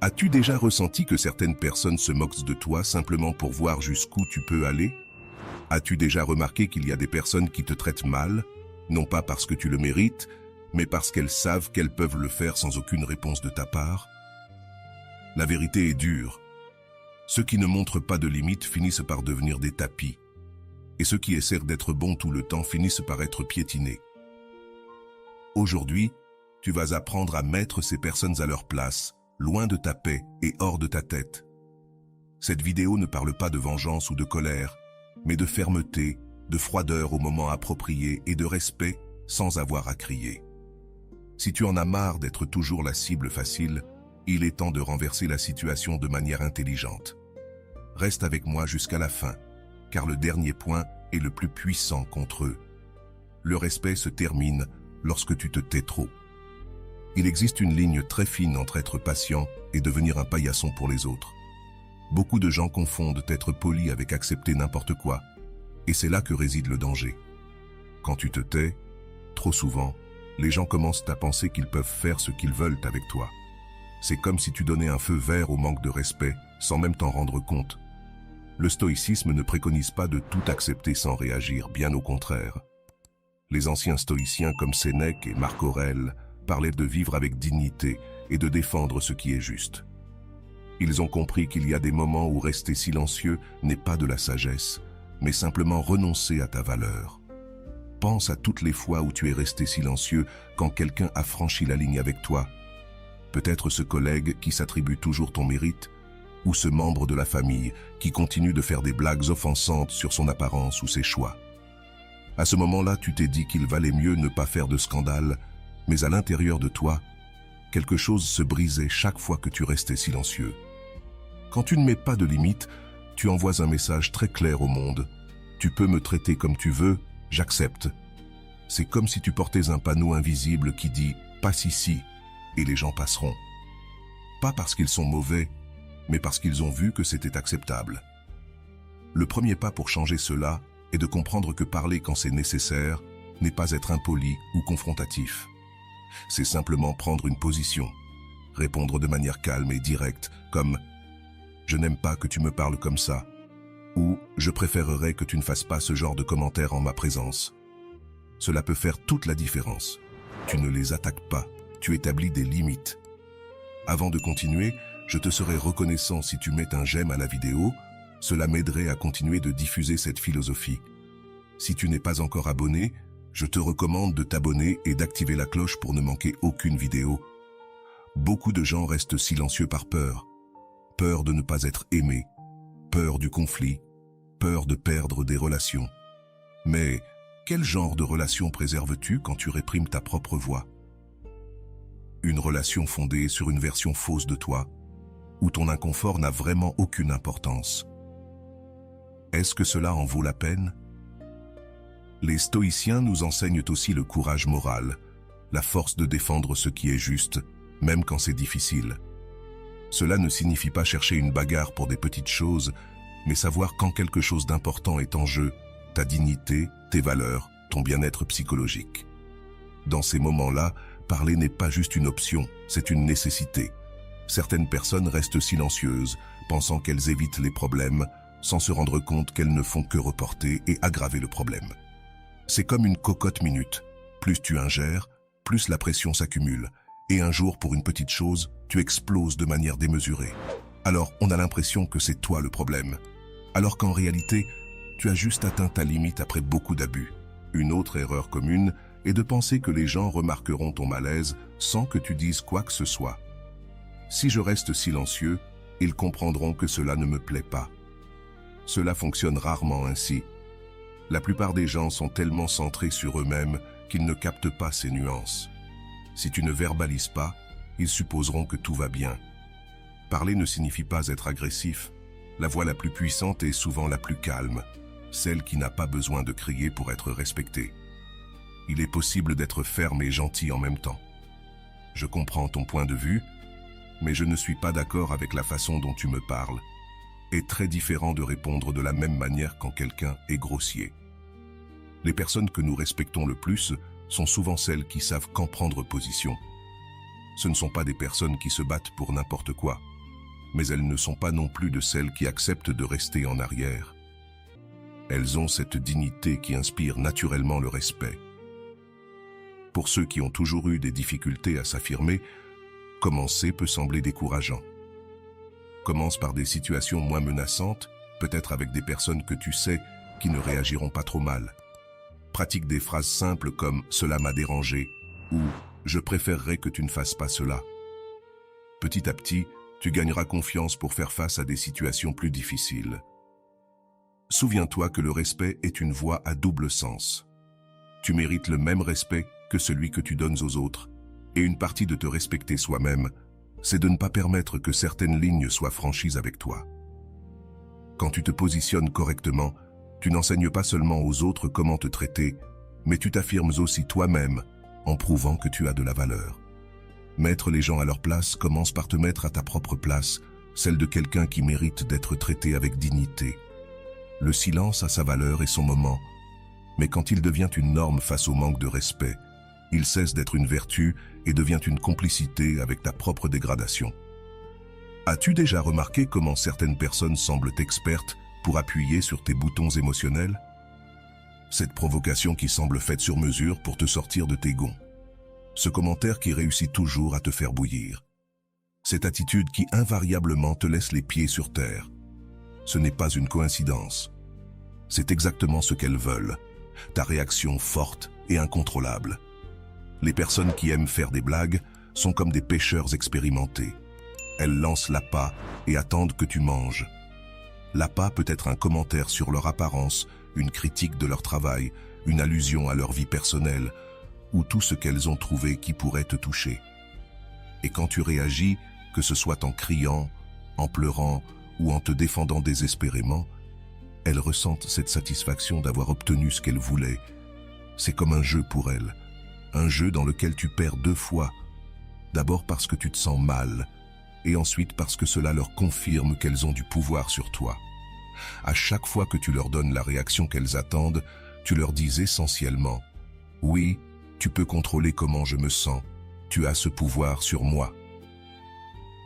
As-tu déjà ressenti que certaines personnes se moquent de toi simplement pour voir jusqu'où tu peux aller? As-tu déjà remarqué qu'il y a des personnes qui te traitent mal, non pas parce que tu le mérites, mais parce qu'elles savent qu'elles peuvent le faire sans aucune réponse de ta part? La vérité est dure. Ceux qui ne montrent pas de limites finissent par devenir des tapis, et ceux qui essaient d'être bons tout le temps finissent par être piétinés. Aujourd'hui, tu vas apprendre à mettre ces personnes à leur place, loin de ta paix et hors de ta tête. Cette vidéo ne parle pas de vengeance ou de colère, mais de fermeté, de froideur au moment approprié et de respect sans avoir à crier. Si tu en as marre d'être toujours la cible facile, il est temps de renverser la situation de manière intelligente. Reste avec moi jusqu'à la fin, car le dernier point est le plus puissant contre eux. Le respect se termine lorsque tu te tais trop. Il existe une ligne très fine entre être patient et devenir un paillasson pour les autres. Beaucoup de gens confondent être poli avec accepter n'importe quoi, et c'est là que réside le danger. Quand tu te tais, trop souvent, les gens commencent à penser qu'ils peuvent faire ce qu'ils veulent avec toi. C'est comme si tu donnais un feu vert au manque de respect, sans même t'en rendre compte. Le stoïcisme ne préconise pas de tout accepter sans réagir, bien au contraire. Les anciens stoïciens comme Sénèque et Marc Aurèle parlaient de vivre avec dignité et de défendre ce qui est juste. Ils ont compris qu'il y a des moments où rester silencieux n'est pas de la sagesse, mais simplement renoncer à ta valeur. Pense à toutes les fois où tu es resté silencieux quand quelqu'un a franchi la ligne avec toi. Peut-être ce collègue qui s'attribue toujours ton mérite, ou ce membre de la famille qui continue de faire des blagues offensantes sur son apparence ou ses choix. À ce moment-là, tu t'es dit qu'il valait mieux ne pas faire de scandale, mais à l'intérieur de toi, quelque chose se brisait chaque fois que tu restais silencieux. Quand tu ne mets pas de limite, tu envoies un message très clair au monde. Tu peux me traiter comme tu veux, j'accepte. C'est comme si tu portais un panneau invisible qui dit « Passe ici » et les gens passeront. Pas parce qu'ils sont mauvais, mais parce qu'ils ont vu que c'était acceptable. Le premier pas pour changer cela est de comprendre que parler quand c'est nécessaire n'est pas être impoli ou confrontatif. C'est simplement prendre une position, répondre de manière calme et directe, comme « Je n'aime pas que tu me parles comme ça » ou « Je préférerais que tu ne fasses pas ce genre de commentaires en ma présence ». Cela peut faire toute la différence. Tu ne les attaques pas, tu établis des limites. Avant de continuer, je te serais reconnaissant si tu mets un j'aime à la vidéo, cela m'aiderait à continuer de diffuser cette philosophie. Si tu n'es pas encore abonné, je te recommande de t'abonner et d'activer la cloche pour ne manquer aucune vidéo. Beaucoup de gens restent silencieux par peur. Peur de ne pas être aimé, peur du conflit, peur de perdre des relations. Mais quel genre de relation préserves-tu quand tu réprimes ta propre voix? Une relation fondée sur une version fausse de toi, où ton inconfort n'a vraiment aucune importance. Est-ce que cela en vaut la peine? Les stoïciens nous enseignent aussi le courage moral, la force de défendre ce qui est juste, même quand c'est difficile. Cela ne signifie pas chercher une bagarre pour des petites choses, mais savoir quand quelque chose d'important est en jeu, ta dignité, tes valeurs, ton bien-être psychologique. Dans ces moments-là, parler n'est pas juste une option, c'est une nécessité. Certaines personnes restent silencieuses, pensant qu'elles évitent les problèmes, sans se rendre compte qu'elles ne font que reporter et aggraver le problème. C'est comme une cocotte minute. Plus tu ingères, plus la pression s'accumule. Et un jour, pour une petite chose, tu exploses de manière démesurée. Alors, on a l'impression que c'est toi le problème. Alors qu'en réalité, tu as juste atteint ta limite après beaucoup d'abus. Une autre erreur commune est de penser que les gens remarqueront ton malaise sans que tu dises quoi que ce soit. Si je reste silencieux, ils comprendront que cela ne me plaît pas. Cela fonctionne rarement ainsi. La plupart des gens sont tellement centrés sur eux-mêmes qu'ils ne captent pas ces nuances. Si tu ne verbalises pas, ils supposeront que tout va bien. Parler ne signifie pas être agressif. La voix la plus puissante est souvent la plus calme, celle qui n'a pas besoin de crier pour être respectée. Il est possible d'être ferme et gentil en même temps. Je comprends ton point de vue, mais je ne suis pas d'accord avec la façon dont tu me parles. Est très différent de répondre de la même manière quand quelqu'un est grossier. Les personnes que nous respectons le plus sont souvent celles qui savent quand prendre position. Ce ne sont pas des personnes qui se battent pour n'importe quoi. mais elles ne sont pas non plus de celles qui acceptent de rester en arrière. Elles ont cette dignité qui inspire naturellement le respect. Pour ceux qui ont toujours eu des difficultés à s'affirmer, commencer peut sembler décourageant. Commence par des situations moins menaçantes, peut-être avec des personnes que tu sais qui ne réagiront pas trop mal. Pratique des phrases simples comme « cela m'a dérangé » ou « je préférerais que tu ne fasses pas cela ». Petit à petit, tu gagneras confiance pour faire face à des situations plus difficiles. Souviens-toi que le respect est une voie à double sens. Tu mérites le même respect que celui que tu donnes aux autres, et une partie de te respecter soi-même, c'est de ne pas permettre que certaines lignes soient franchies avec toi. Quand tu te positionnes correctement, tu n'enseignes pas seulement aux autres comment te traiter, mais tu t'affirmes aussi toi-même en prouvant que tu as de la valeur. Mettre les gens à leur place commence par te mettre à ta propre place, celle de quelqu'un qui mérite d'être traité avec dignité. Le silence a sa valeur et son moment, mais quand il devient une norme face au manque de respect, il cesse d'être une vertu et devient une complicité avec ta propre dégradation. As-tu déjà remarqué comment certaines personnes semblent expertes pour appuyer sur tes boutons émotionnels? Cette provocation qui semble faite sur mesure pour te sortir de tes gonds. Ce commentaire qui réussit toujours à te faire bouillir. Cette attitude qui invariablement te laisse les pieds sur terre. Ce n'est pas une coïncidence. C'est exactement ce qu'elles veulent. Ta réaction forte et incontrôlable. Les personnes qui aiment faire des blagues sont comme des pêcheurs expérimentés. Elles lancent l'appât et attendent que tu manges. L'appât peut être un commentaire sur leur apparence, une critique de leur travail, une allusion à leur vie personnelle, ou tout ce qu'elles ont trouvé qui pourrait te toucher. Et quand tu réagis, que ce soit en criant, en pleurant ou en te défendant désespérément, elles ressentent cette satisfaction d'avoir obtenu ce qu'elles voulaient. C'est comme un jeu pour elles, un jeu dans lequel tu perds deux fois. D'abord parce que tu te sens mal, et ensuite parce que cela leur confirme qu'elles ont du pouvoir sur toi. À chaque fois que tu leur donnes la réaction qu'elles attendent, tu leur dis essentiellement « Oui, tu peux contrôler comment je me sens, tu as ce pouvoir sur moi. »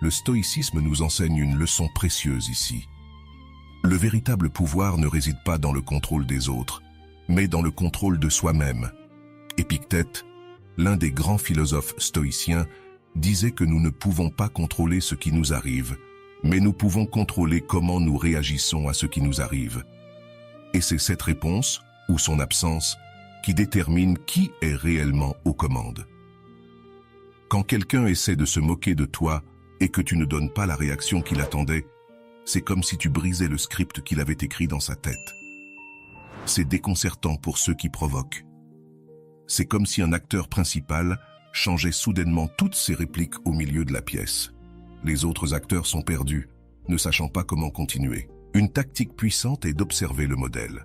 Le stoïcisme nous enseigne une leçon précieuse ici. Le véritable pouvoir ne réside pas dans le contrôle des autres, mais dans le contrôle de soi-même. Épictète, l'un des grands philosophes stoïciens, disait que nous ne pouvons pas contrôler ce qui nous arrive, mais nous pouvons contrôler comment nous réagissons à ce qui nous arrive. Et c'est cette réponse, ou son absence, qui détermine qui est réellement aux commandes. Quand quelqu'un essaie de se moquer de toi et que tu ne donnes pas la réaction qu'il attendait, c'est comme si tu brisais le script qu'il avait écrit dans sa tête. C'est déconcertant pour ceux qui provoquent. C'est comme si un acteur principal changeait soudainement toutes ses répliques au milieu de la pièce. Les autres acteurs sont perdus, ne sachant pas comment continuer. Une tactique puissante est d'observer le modèle.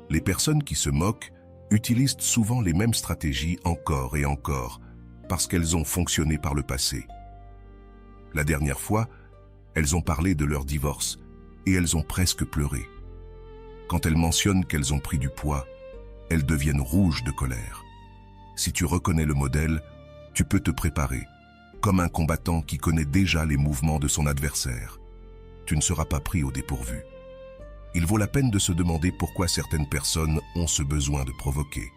Les personnes qui se moquent utilisent souvent les mêmes stratégies encore et encore, parce qu'elles ont fonctionné par le passé. La dernière fois, elles ont parlé de leur divorce, et elles ont presque pleuré. Quand elles mentionnent qu'elles ont pris du poids, elles deviennent rouges de colère. Si tu reconnais le modèle, tu peux te préparer, comme un combattant qui connaît déjà les mouvements de son adversaire. Tu ne seras pas pris au dépourvu. Il vaut la peine de se demander pourquoi certaines personnes ont ce besoin de provoquer.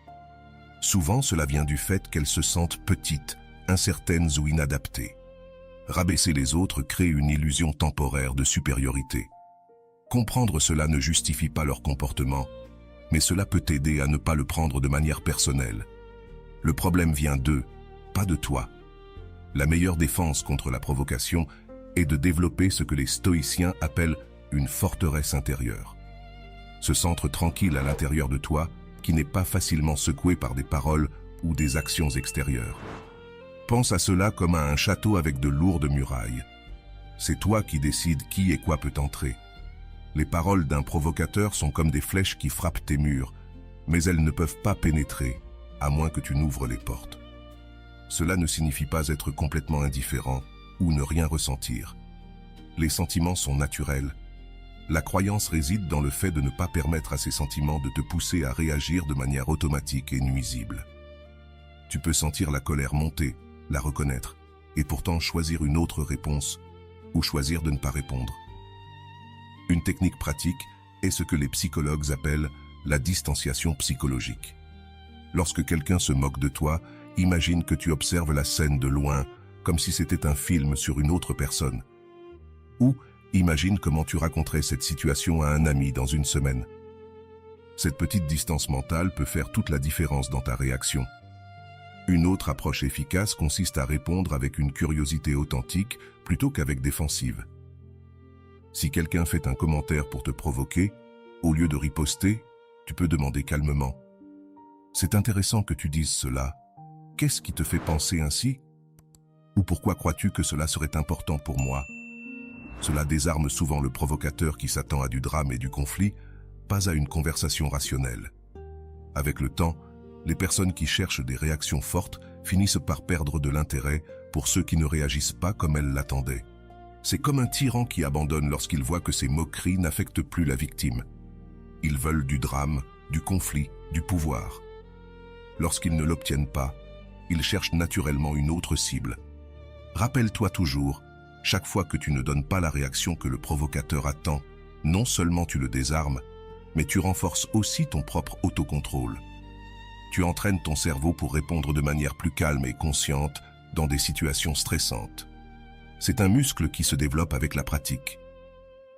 Souvent, cela vient du fait qu'elles se sentent petites, incertaines ou inadaptées. Rabaisser les autres crée une illusion temporaire de supériorité. Comprendre cela ne justifie pas leur comportement, mais cela peut t'aider à ne pas le prendre de manière personnelle. Le problème vient d'eux, pas de toi. La meilleure défense contre la provocation est de développer ce que les stoïciens appellent une forteresse intérieure. Ce centre tranquille à l'intérieur de toi qui n'est pas facilement secoué par des paroles ou des actions extérieures. Pense à cela comme à un château avec de lourdes murailles. C'est toi qui décides qui et quoi peut entrer. Les paroles d'un provocateur sont comme des flèches qui frappent tes murs, mais elles ne peuvent pas pénétrer, à moins que tu n'ouvres les portes. Cela ne signifie pas être complètement indifférent ou ne rien ressentir. Les sentiments sont naturels. La croyance réside dans le fait de ne pas permettre à ces sentiments de te pousser à réagir de manière automatique et nuisible. Tu peux sentir la colère monter, la reconnaître, et pourtant choisir une autre réponse, ou choisir de ne pas répondre. Une technique pratique est ce que les psychologues appellent la distanciation psychologique. Lorsque quelqu'un se moque de toi, imagine que tu observes la scène de loin, comme si c'était un film sur une autre personne. Ou imagine comment tu raconterais cette situation à un ami dans une semaine. Cette petite distance mentale peut faire toute la différence dans ta réaction. Une autre approche efficace consiste à répondre avec une curiosité authentique plutôt qu'avec défensive. Si quelqu'un fait un commentaire pour te provoquer, au lieu de riposter, tu peux demander calmement « C'est intéressant que tu dises cela. Qu'est-ce qui te fait penser ainsi ? Ou pourquoi crois-tu que cela serait important pour moi ?» Cela désarme souvent le provocateur qui s'attend à du drame et du conflit, pas à une conversation rationnelle. Avec le temps, les personnes qui cherchent des réactions fortes finissent par perdre de l'intérêt pour ceux qui ne réagissent pas comme elles l'attendaient. C'est comme un tyran qui abandonne lorsqu'il voit que ses moqueries n'affectent plus la victime. Ils veulent du drame, du conflit, du pouvoir. Lorsqu'ils ne l'obtiennent pas, ils cherchent naturellement une autre cible. Rappelle-toi toujours, chaque fois que tu ne donnes pas la réaction que le provocateur attend, non seulement tu le désarmes, mais tu renforces aussi ton propre autocontrôle. Tu entraînes ton cerveau pour répondre de manière plus calme et consciente dans des situations stressantes. C'est un muscle qui se développe avec la pratique.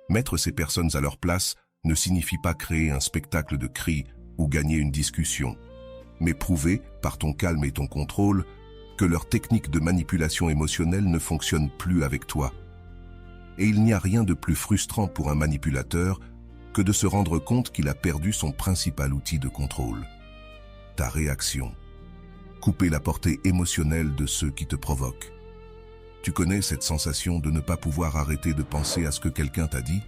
Mettre ces personnes à leur place ne signifie pas créer un spectacle de cris ou gagner une discussion, mais prouver, par ton calme et ton contrôle, que leur technique de manipulation émotionnelle ne fonctionne plus avec toi. Et il n'y a rien de plus frustrant pour un manipulateur que de se rendre compte qu'il a perdu son principal outil de contrôle. Ta réaction. Couper la portée émotionnelle de ceux qui te provoquent. Tu connais cette sensation de ne pas pouvoir arrêter de penser à ce que quelqu'un t'a dit ?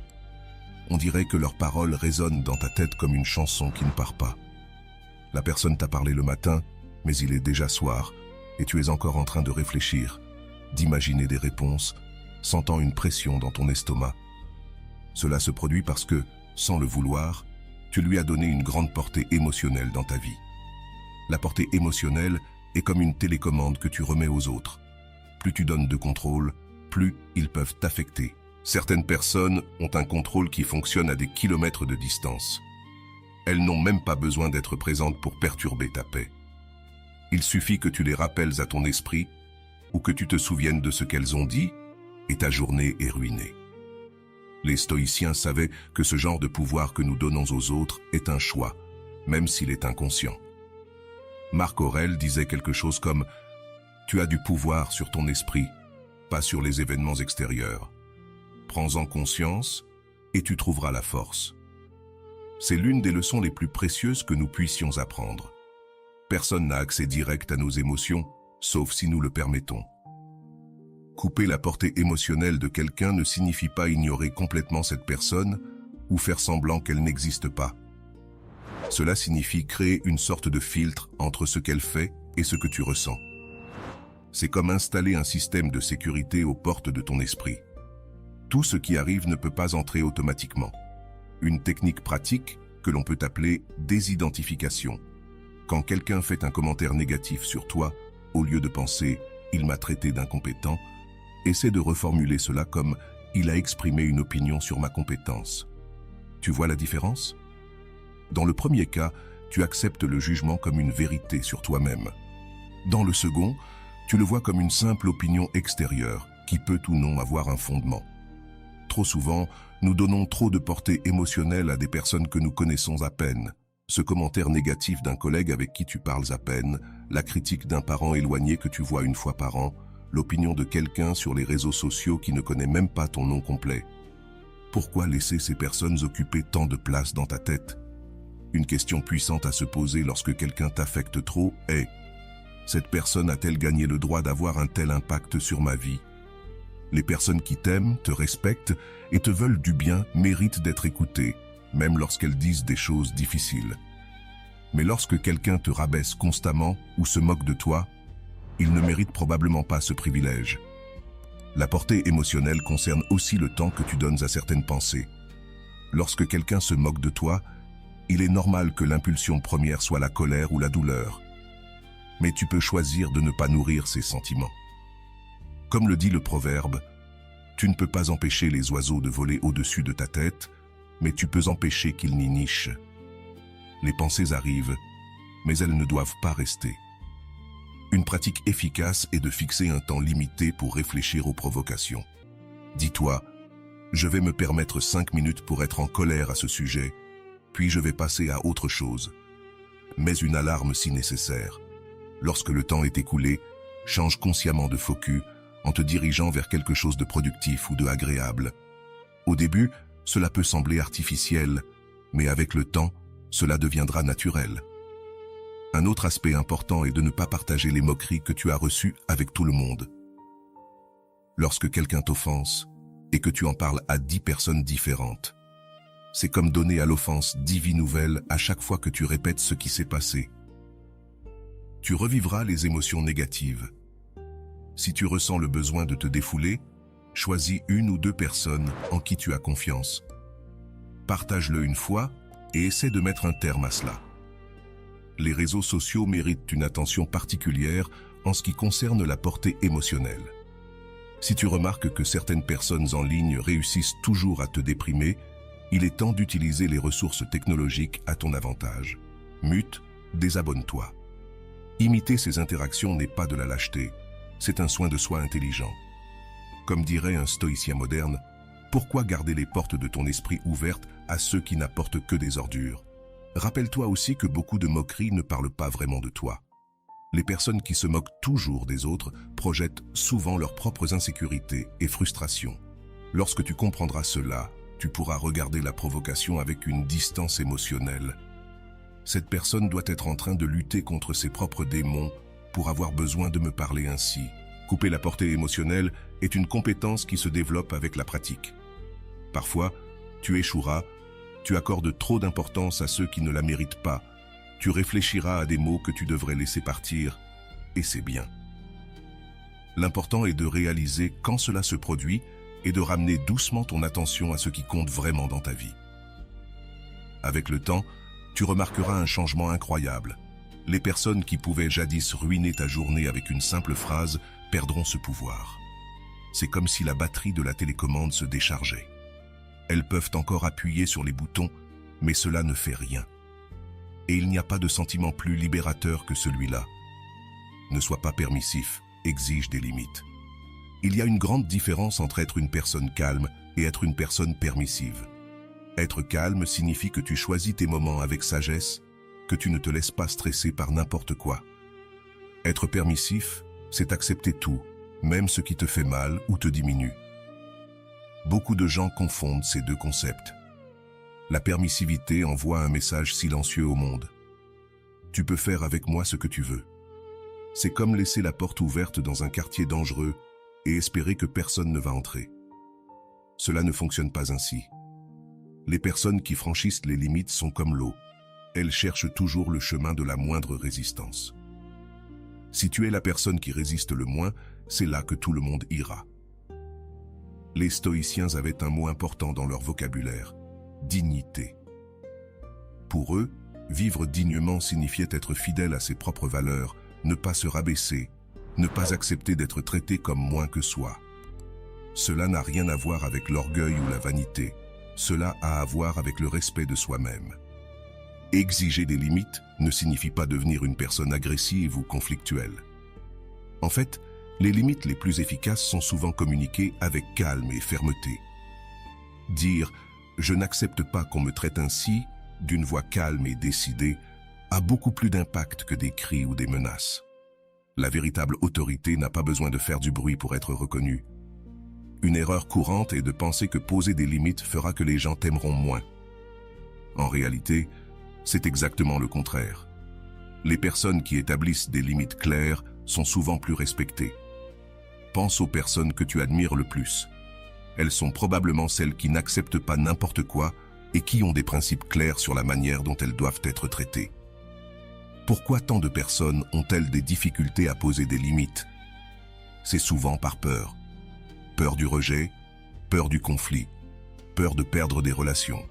On dirait que leurs paroles résonnent dans ta tête comme une chanson qui ne part pas. La personne t'a parlé le matin, mais il est déjà soir, et tu es encore en train de réfléchir, d'imaginer des réponses, sentant une pression dans ton estomac. Cela se produit parce que, sans le vouloir, tu lui as donné une grande portée émotionnelle dans ta vie. La portée émotionnelle est comme une télécommande que tu remets aux autres. Plus tu donnes de contrôle, plus ils peuvent t'affecter. Certaines personnes ont un contrôle qui fonctionne à des kilomètres de distance. Elles n'ont même pas besoin d'être présentes pour perturber ta paix. Il suffit que tu les rappelles à ton esprit ou que tu te souviennes de ce qu'elles ont dit et ta journée est ruinée. Les stoïciens savaient que ce genre de pouvoir que nous donnons aux autres est un choix, même s'il est inconscient. Marc Aurèle disait quelque chose comme « Tu as du pouvoir sur ton esprit, pas sur les événements extérieurs. Prends-en conscience et tu trouveras la force. » C'est l'une des leçons les plus précieuses que nous puissions apprendre. Personne n'a accès direct à nos émotions, sauf si nous le permettons. Couper la portée émotionnelle de quelqu'un ne signifie pas ignorer complètement cette personne ou faire semblant qu'elle n'existe pas. Cela signifie créer une sorte de filtre entre ce qu'elle fait et ce que tu ressens. C'est comme installer un système de sécurité aux portes de ton esprit. Tout ce qui arrive ne peut pas entrer automatiquement. Une technique pratique que l'on peut appeler désidentification. Quand quelqu'un fait un commentaire négatif sur toi, au lieu de penser « il m'a traité d'incompétent », essaie de reformuler cela comme « il a exprimé une opinion sur ma compétence ». Tu vois la différence ? Dans le premier cas, tu acceptes le jugement comme une vérité sur toi-même. Dans le second, tu le vois comme une simple opinion extérieure qui peut ou non avoir un fondement. Trop souvent, nous donnons trop de portée émotionnelle à des personnes que nous connaissons à peine. Ce commentaire négatif d'un collègue avec qui tu parles à peine, la critique d'un parent éloigné que tu vois une fois par an, l'opinion de quelqu'un sur les réseaux sociaux qui ne connaît même pas ton nom complet. Pourquoi laisser ces personnes occuper tant de place dans ta tête ? Une question puissante à se poser lorsque quelqu'un t'affecte trop est « Cette personne a-t-elle gagné le droit d'avoir un tel impact sur ma vie ?» Les personnes qui t'aiment, te respectent et te veulent du bien méritent d'être écoutées, même lorsqu'elles disent des choses difficiles. Mais lorsque quelqu'un te rabaisse constamment ou se moque de toi, il ne mérite probablement pas ce privilège. La portée émotionnelle concerne aussi le temps que tu donnes à certaines pensées. Lorsque quelqu'un se moque de toi, il est normal que l'impulsion première soit la colère ou la douleur. Mais tu peux choisir de ne pas nourrir ces sentiments. Comme le dit le proverbe, Tu ne peux pas empêcher les oiseaux de voler au-dessus de ta tête, mais tu peux empêcher qu'ils n'y nichent. Les pensées arrivent, mais elles ne doivent pas rester. Une pratique efficace est de fixer un temps limité pour réfléchir aux provocations. Dis-toi, je vais me permettre 5 minutes pour être en colère à ce sujet, puis je vais passer à autre chose. Mets une alarme si nécessaire. Lorsque le temps est écoulé, change consciemment de focus en te dirigeant vers quelque chose de productif ou de agréable. Au début, cela peut sembler artificiel, mais avec le temps, cela deviendra naturel. Un autre aspect important est de ne pas partager les moqueries que tu as reçues avec tout le monde. Lorsque quelqu'un t'offense et que tu en parles à 10 personnes différentes, c'est comme donner à l'offense 10 vies nouvelles à chaque fois que tu répètes ce qui s'est passé. Tu revivras les émotions négatives. Si tu ressens le besoin de te défouler, choisis 1 ou 2 personnes en qui tu as confiance. Partage-le une fois et essaie de mettre un terme à cela. Les réseaux sociaux méritent une attention particulière en ce qui concerne la portée émotionnelle. Si tu remarques que certaines personnes en ligne réussissent toujours à te déprimer, il est temps d'utiliser les ressources technologiques à ton avantage. Mute, désabonne-toi. Imiter ces interactions n'est pas de la lâcheté, c'est un soin de soi intelligent. Comme dirait un stoïcien moderne, pourquoi garder les portes de ton esprit ouvertes à ceux qui n'apportent que des ordures? Rappelle-toi aussi que beaucoup de moqueries ne parlent pas vraiment de toi. Les personnes qui se moquent toujours des autres projettent souvent leurs propres insécurités et frustrations. Lorsque tu comprendras cela, tu pourras regarder la provocation avec une distance émotionnelle. Cette personne doit être en train de lutter contre ses propres démons pour avoir besoin de me parler ainsi. Couper la portée émotionnelle est une compétence qui se développe avec la pratique. Parfois, tu échoueras, tu accordes trop d'importance à ceux qui ne la méritent pas, tu réfléchiras à des mots que tu devrais laisser partir, et c'est bien. L'important est de réaliser quand cela se produit et de ramener doucement ton attention à ce qui compte vraiment dans ta vie. Avec le temps, tu remarqueras un changement incroyable. Les personnes qui pouvaient jadis ruiner ta journée avec une simple phrase perdront ce pouvoir. C'est comme si la batterie de la télécommande se déchargeait. Elles peuvent encore appuyer sur les boutons, mais cela ne fait rien. Et il n'y a pas de sentiment plus libérateur que celui-là. Ne sois pas permissif, exige des limites. Il y a une grande différence entre être une personne calme et être une personne permissive. Être calme signifie que tu choisis tes moments avec sagesse, que tu ne te laisses pas stresser par n'importe quoi. Être permissif, c'est accepter tout, même ce qui te fait mal ou te diminue. Beaucoup de gens confondent ces deux concepts. La permissivité envoie un message silencieux au monde. Tu peux faire avec moi ce que tu veux. C'est comme laisser la porte ouverte dans un quartier dangereux et espérer que personne ne va entrer. Cela ne fonctionne pas ainsi. Les personnes qui franchissent les limites sont comme l'eau. Elles cherchent toujours le chemin de la moindre résistance. Si tu es la personne qui résiste le moins, c'est là que tout le monde ira. Les stoïciens avaient un mot important dans leur vocabulaire, dignité. Pour eux, vivre dignement signifiait être fidèle à ses propres valeurs, ne pas se rabaisser, ne pas accepter d'être traité comme moins que soi. Cela n'a rien à voir avec l'orgueil ou la vanité, cela a à voir avec le respect de soi-même. Exiger des limites ne signifie pas devenir une personne agressive ou conflictuelle. En fait, les limites les plus efficaces sont souvent communiquées avec calme et fermeté. Dire « je n'accepte pas qu'on me traite ainsi » d'une voix calme et décidée a beaucoup plus d'impact que des cris ou des menaces. La véritable autorité n'a pas besoin de faire du bruit pour être reconnue. Une erreur courante est de penser que poser des limites fera que les gens t'aimeront moins. En réalité, c'est exactement le contraire. Les personnes qui établissent des limites claires sont souvent plus respectées. Pense aux personnes que tu admires le plus. Elles sont probablement celles qui n'acceptent pas n'importe quoi et qui ont des principes clairs sur la manière dont elles doivent être traitées. Pourquoi tant de personnes ont-elles des difficultés à poser des limites? C'est souvent par peur. Peur du rejet, peur du conflit, peur de perdre des relations.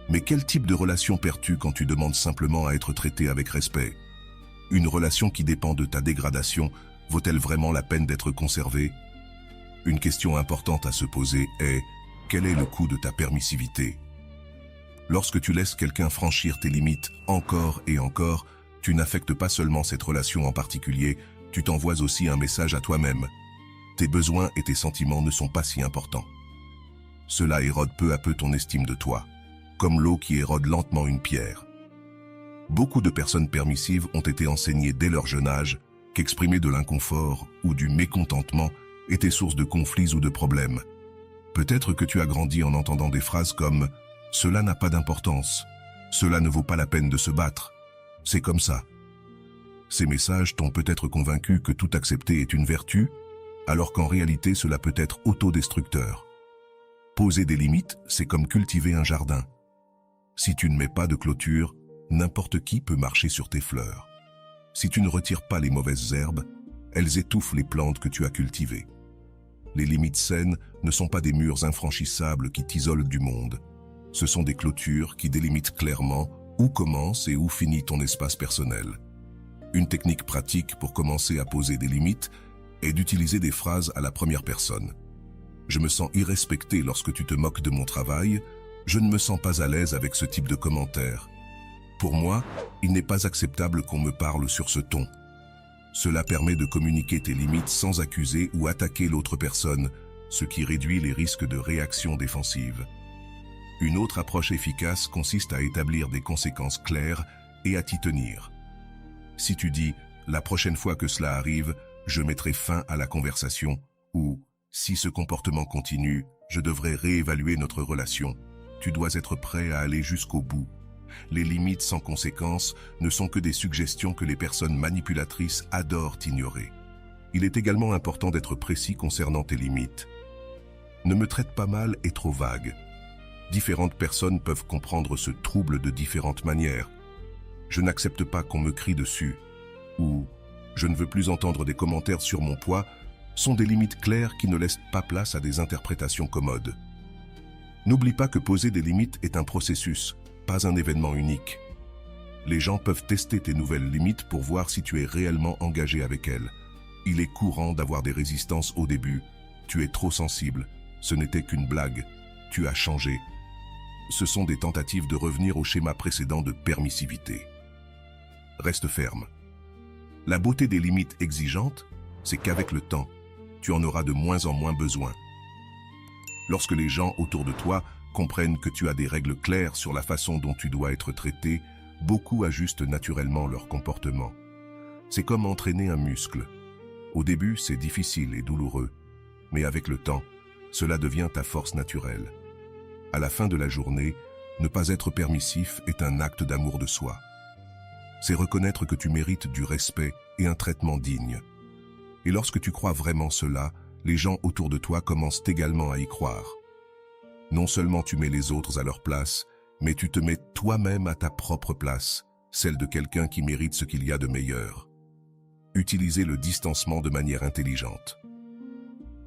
Mais quel type de relation perds-tu quand tu demandes simplement à être traité avec respect? Une relation qui dépend de ta dégradation, vaut-elle vraiment la peine d'être conservée? Une question importante à se poser est: quel est le coût de ta permissivité? Lorsque tu laisses quelqu'un franchir tes limites encore et encore, tu n'affectes pas seulement cette relation en particulier, tu t'envoies aussi un message à toi-même. Tes besoins et tes sentiments ne sont pas si importants. Cela érode peu à peu ton estime de toi, comme l'eau qui érode lentement une pierre. Beaucoup de personnes permissives ont été enseignées dès leur jeune âge qu'exprimer de l'inconfort ou du mécontentement était source de conflits ou de problèmes. Peut-être que tu as grandi en entendant des phrases comme « Cela n'a pas d'importance »,« Cela ne vaut pas la peine de se battre »,« C'est comme ça ». Ces messages t'ont peut-être convaincu que tout accepter est une vertu, alors qu'en réalité cela peut être autodestructeur. Poser des limites, c'est comme cultiver un jardin. Si tu ne mets pas de clôture, n'importe qui peut marcher sur tes fleurs. Si tu ne retires pas les mauvaises herbes, elles étouffent les plantes que tu as cultivées. Les limites saines ne sont pas des murs infranchissables qui t'isolent du monde. Ce sont des clôtures qui délimitent clairement où commence et où finit ton espace personnel. Une technique pratique pour commencer à poser des limites est d'utiliser des phrases à la première personne. Je me sens irrespecté lorsque tu te moques de mon travail. Je ne me sens pas à l'aise avec ce type de commentaire. Pour moi, il n'est pas acceptable qu'on me parle sur ce ton. Cela permet de communiquer tes limites sans accuser ou attaquer l'autre personne, ce qui réduit les risques de réaction défensive. Une autre approche efficace consiste à établir des conséquences claires et à t'y tenir. Si tu dis « la prochaine fois que cela arrive, je mettrai fin à la conversation » ou « si ce comportement continue, je devrais réévaluer notre relation », tu dois être prêt à aller jusqu'au bout. Les limites sans conséquence ne sont que des suggestions que les personnes manipulatrices adorent ignorer. Il est également important d'être précis concernant tes limites. Ne me traite pas mal est trop vague. Différentes personnes peuvent comprendre ce trouble de différentes manières. Je n'accepte pas qu'on me crie dessus, ou je ne veux plus entendre des commentaires sur mon poids, sont des limites claires qui ne laissent pas place à des interprétations commodes. N'oublie pas que poser des limites est un processus, pas un événement unique. Les gens peuvent tester tes nouvelles limites pour voir si tu es réellement engagé avec elles. Il est courant d'avoir des résistances au début. Tu es trop sensible. Ce n'était qu'une blague. Tu as changé. Ce sont des tentatives de revenir au schéma précédent de permissivité. Reste ferme. La beauté des limites exigeantes, c'est qu'avec le temps, tu en auras de moins en moins besoin. Lorsque les gens autour de toi comprennent que tu as des règles claires sur la façon dont tu dois être traité, beaucoup ajustent naturellement leur comportement. C'est comme entraîner un muscle. Au début, c'est difficile et douloureux, mais avec le temps, cela devient ta force naturelle. À la fin de la journée, ne pas être permissif est un acte d'amour de soi. C'est reconnaître que tu mérites du respect et un traitement digne. Et lorsque tu crois vraiment cela, les gens autour de toi commencent également à y croire. Non seulement tu mets les autres à leur place, mais tu te mets toi-même à ta propre place, celle de quelqu'un qui mérite ce qu'il y a de meilleur. Utilisez le distancement de manière intelligente.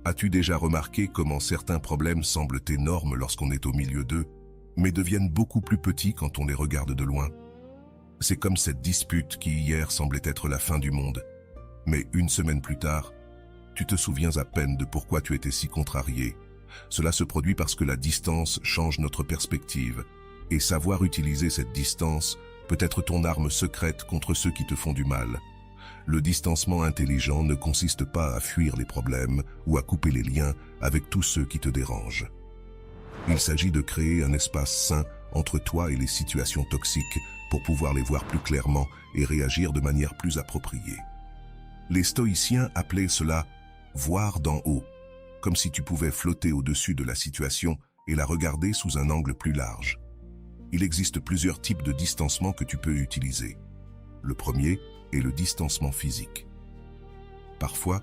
As-tu déjà remarqué comment certains problèmes semblent énormes lorsqu'on est au milieu d'eux, mais deviennent beaucoup plus petits quand on les regarde de loin? C'est comme cette dispute qui hier semblait être la fin du monde. Mais une semaine plus tard, tu te souviens à peine de pourquoi tu étais si contrarié. Cela se produit parce que la distance change notre perspective, et savoir utiliser cette distance peut être ton arme secrète contre ceux qui te font du mal. Le distancement intelligent ne consiste pas à fuir les problèmes ou à couper les liens avec tous ceux qui te dérangent. Il s'agit de créer un espace sain entre toi et les situations toxiques pour pouvoir les voir plus clairement et réagir de manière plus appropriée. Les stoïciens appelaient cela « voir d'en haut », comme si tu pouvais flotter au-dessus de la situation et la regarder sous un angle plus large. Il existe plusieurs types de distancement que tu peux utiliser. Le premier est le distancement physique. Parfois,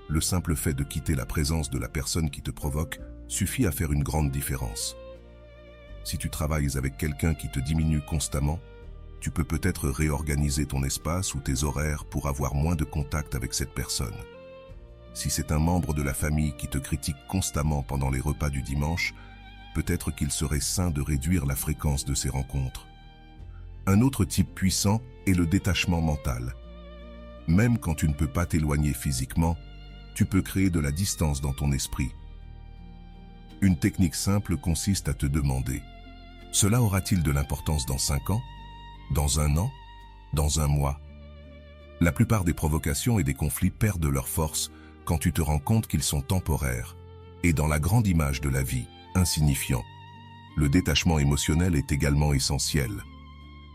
le simple fait de quitter la présence de la personne qui te provoque suffit à faire une grande différence. Si tu travailles avec quelqu'un qui te diminue constamment, tu peux peut-être réorganiser ton espace ou tes horaires pour avoir moins de contact avec cette personne. Si c'est un membre de la famille qui te critique constamment pendant les repas du dimanche, peut-être qu'il serait sain de réduire la fréquence de ces rencontres. Un autre type puissant est le détachement mental. Même quand tu ne peux pas t'éloigner physiquement, tu peux créer de la distance dans ton esprit. Une technique simple consiste à te demander: cela aura-t-il de l'importance dans 5 ans? Dans 1 an? Dans 1 mois? La plupart des provocations et des conflits perdent leur force quand tu te rends compte qu'ils sont temporaires et, dans la grande image de la vie, insignifiants. Le détachement émotionnel est également essentiel.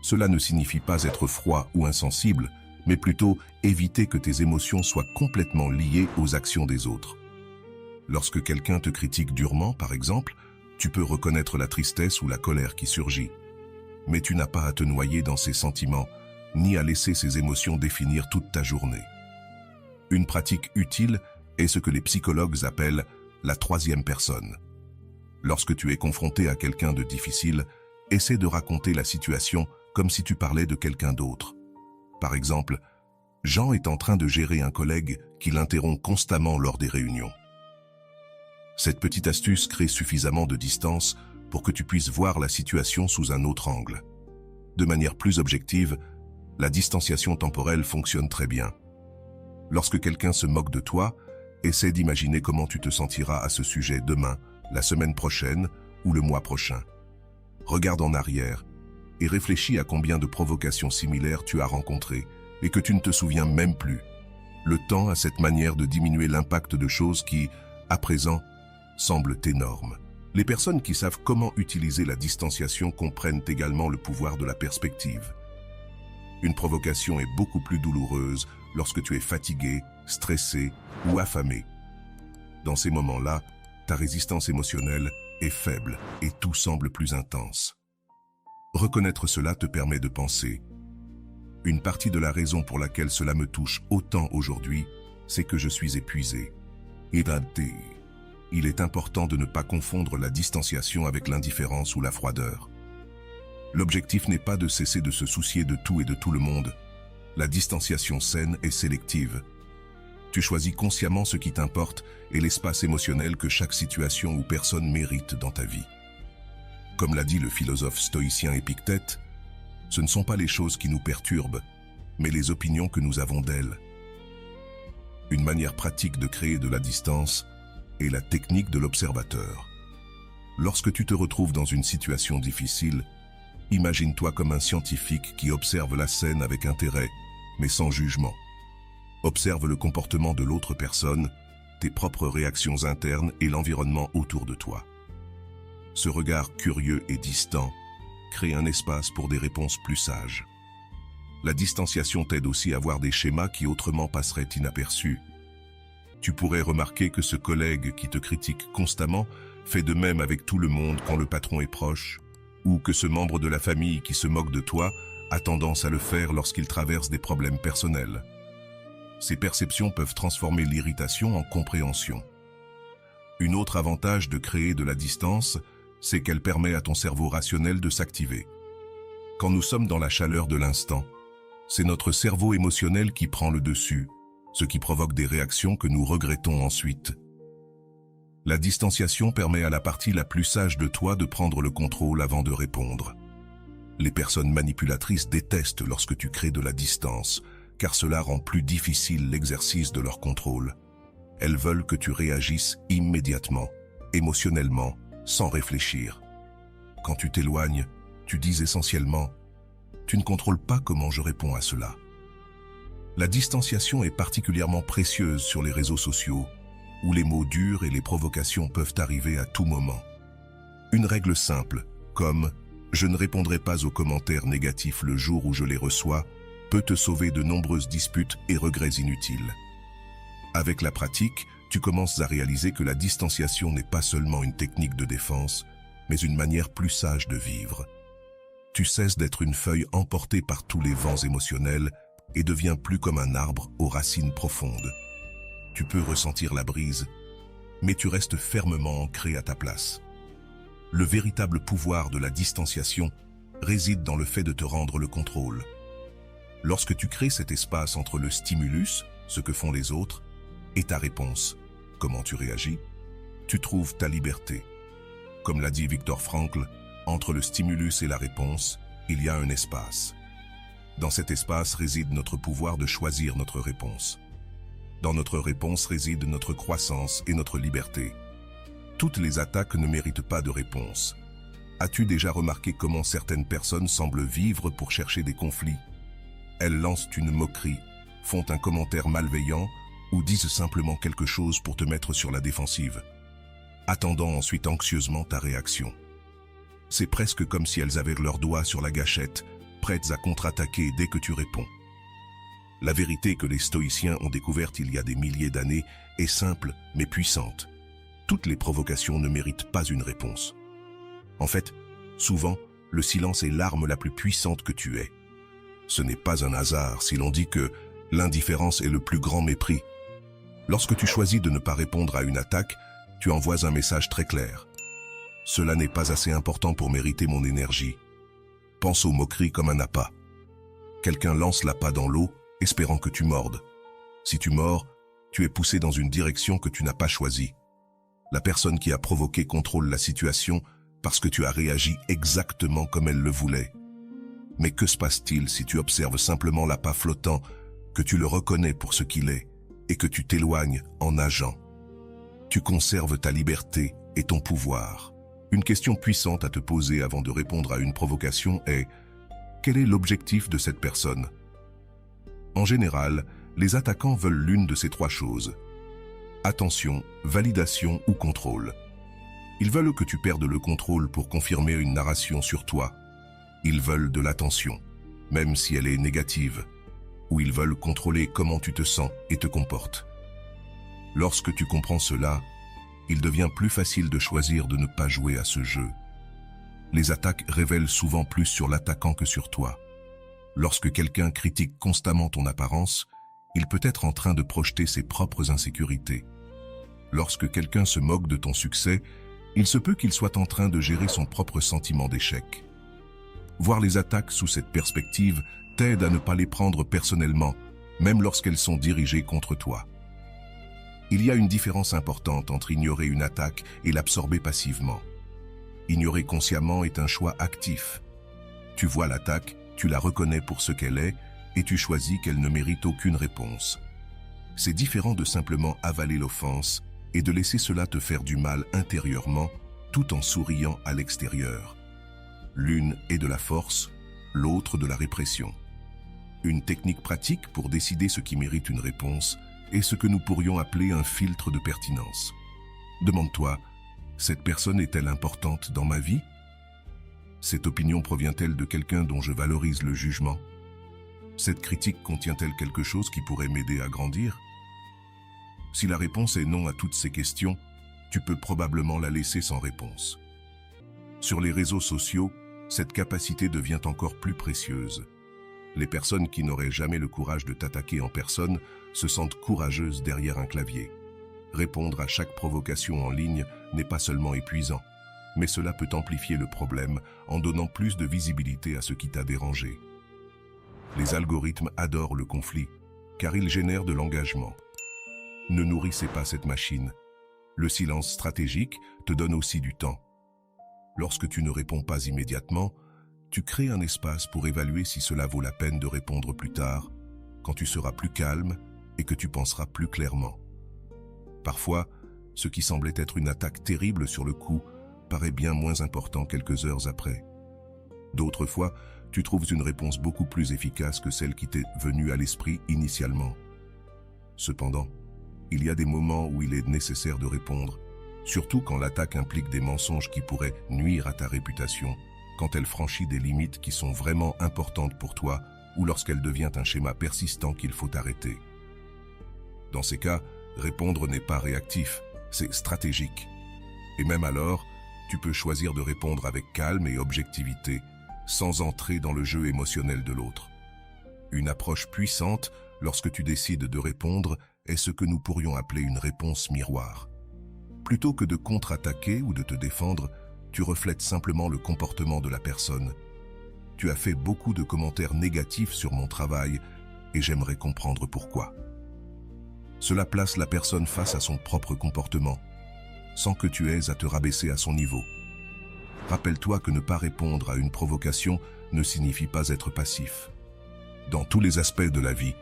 Cela ne signifie pas être froid ou insensible, mais plutôt éviter que tes émotions soient complètement liées aux actions des autres. Lorsque quelqu'un te critique durement, par exemple, tu peux reconnaître la tristesse ou la colère qui surgit. Mais tu n'as pas à te noyer dans ces sentiments, ni à laisser ces émotions définir toute ta journée. Une pratique utile est ce que les psychologues appellent la troisième personne. Lorsque tu es confronté à quelqu'un de difficile, essaie de raconter la situation comme si tu parlais de quelqu'un d'autre. Par exemple, Jean est en train de gérer un collègue qui l'interrompt constamment lors des réunions. Cette petite astuce crée suffisamment de distance pour que tu puisses voir la situation sous un autre angle. De manière plus objective, la distanciation temporelle fonctionne très bien. Lorsque quelqu'un se moque de toi, essaie d'imaginer comment tu te sentiras à ce sujet demain, la semaine prochaine ou le mois prochain. Regarde en arrière et réfléchis à combien de provocations similaires tu as rencontrées et que tu ne te souviens même plus. Le temps a cette manière de diminuer l'impact de choses qui, à présent, semblent énormes. Les personnes qui savent comment utiliser la distanciation comprennent également le pouvoir de la perspective. Une provocation est beaucoup plus douloureuse lorsque tu es fatigué, stressé ou affamé. Dans ces moments-là, ta résistance émotionnelle est faible et tout semble plus intense. Reconnaître cela te permet de penser: une partie de la raison pour laquelle cela me touche autant aujourd'hui, c'est que je suis épuisé. Il est important de ne pas confondre la distanciation avec l'indifférence ou la froideur. L'objectif n'est pas de cesser de se soucier de tout et de tout le monde. La distanciation saine est sélective. Tu choisis consciemment ce qui t'importe et l'espace émotionnel que chaque situation ou personne mérite dans ta vie. Comme l'a dit le philosophe stoïcien Épictète, ce ne sont pas les choses qui nous perturbent, mais les opinions que nous avons d'elles. Une manière pratique de créer de la distance est la technique de l'observateur. Lorsque tu te retrouves dans une situation difficile, imagine-toi comme un scientifique qui observe la scène avec intérêt, mais sans jugement. Observe le comportement de l'autre personne, tes propres réactions internes et l'environnement autour de toi. Ce regard curieux et distant crée un espace pour des réponses plus sages. La distanciation t'aide aussi à voir des schémas qui autrement passeraient inaperçus. Tu pourrais remarquer que ce collègue qui te critique constamment fait de même avec tout le monde quand le patron est proche, ou que ce membre de la famille qui se moque de toi a tendance à le faire lorsqu'il traverse des problèmes personnels. Ces perceptions peuvent transformer l'irritation en compréhension. Un autre avantage de créer de la distance, c'est qu'elle permet à ton cerveau rationnel de s'activer. Quand nous sommes dans la chaleur de l'instant, c'est notre cerveau émotionnel qui prend le dessus, ce qui provoque des réactions que nous regrettons ensuite. La distanciation permet à la partie la plus sage de toi de prendre le contrôle avant de répondre. Les personnes manipulatrices détestent lorsque tu crées de la distance, car cela rend plus difficile l'exercice de leur contrôle. Elles veulent que tu réagisses immédiatement, émotionnellement, sans réfléchir. Quand tu t'éloignes, tu dis essentiellement: tu ne contrôles pas comment je réponds à cela. La distanciation est particulièrement précieuse sur les réseaux sociaux, où les mots durs et les provocations peuvent arriver à tout moment. Une règle simple, comme « je ne répondrai pas aux commentaires négatifs le jour où je les reçois », peut te sauver de nombreuses disputes et regrets inutiles. Avec la pratique, tu commences à réaliser que la distanciation n'est pas seulement une technique de défense, mais une manière plus sage de vivre. Tu cesses d'être une feuille emportée par tous les vents émotionnels et deviens plus comme un arbre aux racines profondes. Tu peux ressentir la brise, mais tu restes fermement ancré à ta place. Le véritable pouvoir de la distanciation réside dans le fait de te rendre le contrôle. Lorsque tu crées cet espace entre le stimulus, ce que font les autres, et ta réponse, comment tu réagis, tu trouves ta liberté. Comme l'a dit Viktor Frankl, entre le stimulus et la réponse, il y a un espace. Dans cet espace réside notre pouvoir de choisir notre réponse. Dans notre réponse réside notre croissance et notre liberté. Toutes les attaques ne méritent pas de réponse. As-tu déjà remarqué comment certaines personnes semblent vivre pour chercher des conflits? Elles lancent une moquerie, font un commentaire malveillant ou disent simplement quelque chose pour te mettre sur la défensive, attendant ensuite anxieusement ta réaction. C'est presque comme si elles avaient leurs doigts sur la gâchette, prêtes à contre-attaquer dès que tu réponds. La vérité que les stoïciens ont découverte il y a des milliers d'années est simple mais puissante. Toutes les provocations ne méritent pas une réponse. En fait, souvent, le silence est l'arme la plus puissante que tu aies. Ce n'est pas un hasard si l'on dit que l'indifférence est le plus grand mépris. Lorsque tu choisis de ne pas répondre à une attaque, tu envoies un message très clair. Cela n'est pas assez important pour mériter mon énergie. Pense aux moqueries comme un appât. Quelqu'un lance l'appât dans l'eau, espérant que tu mordes. Si tu mords, tu es poussé dans une direction que tu n'as pas choisie. La personne qui a provoqué contrôle la situation parce que tu as réagi exactement comme elle le voulait. Mais que se passe-t-il si tu observes simplement l'appât flottant, que tu le reconnais pour ce qu'il est et que tu t'éloignes en nageant? Tu conserves ta liberté et ton pouvoir. Une question puissante à te poser avant de répondre à une provocation est: quel est l'objectif de cette personne? En général, les attaquants veulent l'une de ces trois choses. Attention, validation ou contrôle. Ils veulent que tu perdes le contrôle pour confirmer une narration sur toi. Ils veulent de l'attention, même si elle est négative, ou ils veulent contrôler comment tu te sens et te comportes. Lorsque tu comprends cela, il devient plus facile de choisir de ne pas jouer à ce jeu. Les attaques révèlent souvent plus sur l'attaquant que sur toi. Lorsque quelqu'un critique constamment ton apparence, il peut être en train de projeter ses propres insécurités. Lorsque quelqu'un se moque de ton succès, il se peut qu'il soit en train de gérer son propre sentiment d'échec. Voir les attaques sous cette perspective t'aide à ne pas les prendre personnellement, même lorsqu'elles sont dirigées contre toi. Il y a une différence importante entre ignorer une attaque et l'absorber passivement. Ignorer consciemment est un choix actif. Tu vois l'attaque, tu la reconnais pour ce qu'elle est, et tu choisis qu'elle ne mérite aucune réponse. C'est différent de simplement avaler l'offense et de laisser cela te faire du mal intérieurement, tout en souriant à l'extérieur. L'une est de la force, l'autre de la répression. Une technique pratique pour décider ce qui mérite une réponse est ce que nous pourrions appeler un filtre de pertinence. Demande-toi, cette personne est-elle importante dans ma vie? Cette opinion provient-elle de quelqu'un dont je valorise le jugement? Cette critique contient-elle quelque chose qui pourrait m'aider à grandir? Si la réponse est non à toutes ces questions, tu peux probablement la laisser sans réponse. Sur les réseaux sociaux, cette capacité devient encore plus précieuse. Les personnes qui n'auraient jamais le courage de t'attaquer en personne se sentent courageuses derrière un clavier. Répondre à chaque provocation en ligne n'est pas seulement épuisant, mais cela peut amplifier le problème en donnant plus de visibilité à ce qui t'a dérangé. Les algorithmes adorent le conflit, car ils génèrent de l'engagement. Ne nourrissez pas cette machine. Le silence stratégique te donne aussi du temps. Lorsque tu ne réponds pas immédiatement, tu crées un espace pour évaluer si cela vaut la peine de répondre plus tard, quand tu seras plus calme et que tu penseras plus clairement. Parfois, ce qui semblait être une attaque terrible sur le coup paraît bien moins important quelques heures après. D'autres fois, tu trouves une réponse beaucoup plus efficace que celle qui t'est venue à l'esprit initialement. Cependant, il y a des moments où il est nécessaire de répondre, surtout quand l'attaque implique des mensonges qui pourraient nuire à ta réputation, quand elle franchit des limites qui sont vraiment importantes pour toi ou lorsqu'elle devient un schéma persistant qu'il faut arrêter. Dans ces cas, répondre n'est pas réactif, c'est stratégique. Et même alors, tu peux choisir de répondre avec calme et objectivité, sans entrer dans le jeu émotionnel de l'autre. Une approche puissante, lorsque tu décides de répondre, est ce que nous pourrions appeler une réponse miroir. Plutôt que de contre-attaquer ou de te défendre, tu reflètes simplement le comportement de la personne. Tu as fait beaucoup de commentaires négatifs sur mon travail et j'aimerais comprendre pourquoi. Cela place la personne face à son propre comportement, sans que tu aies à te rabaisser à son niveau. Rappelle-toi que ne pas répondre à une provocation ne signifie pas être passif. Dans tous les aspects de la vie,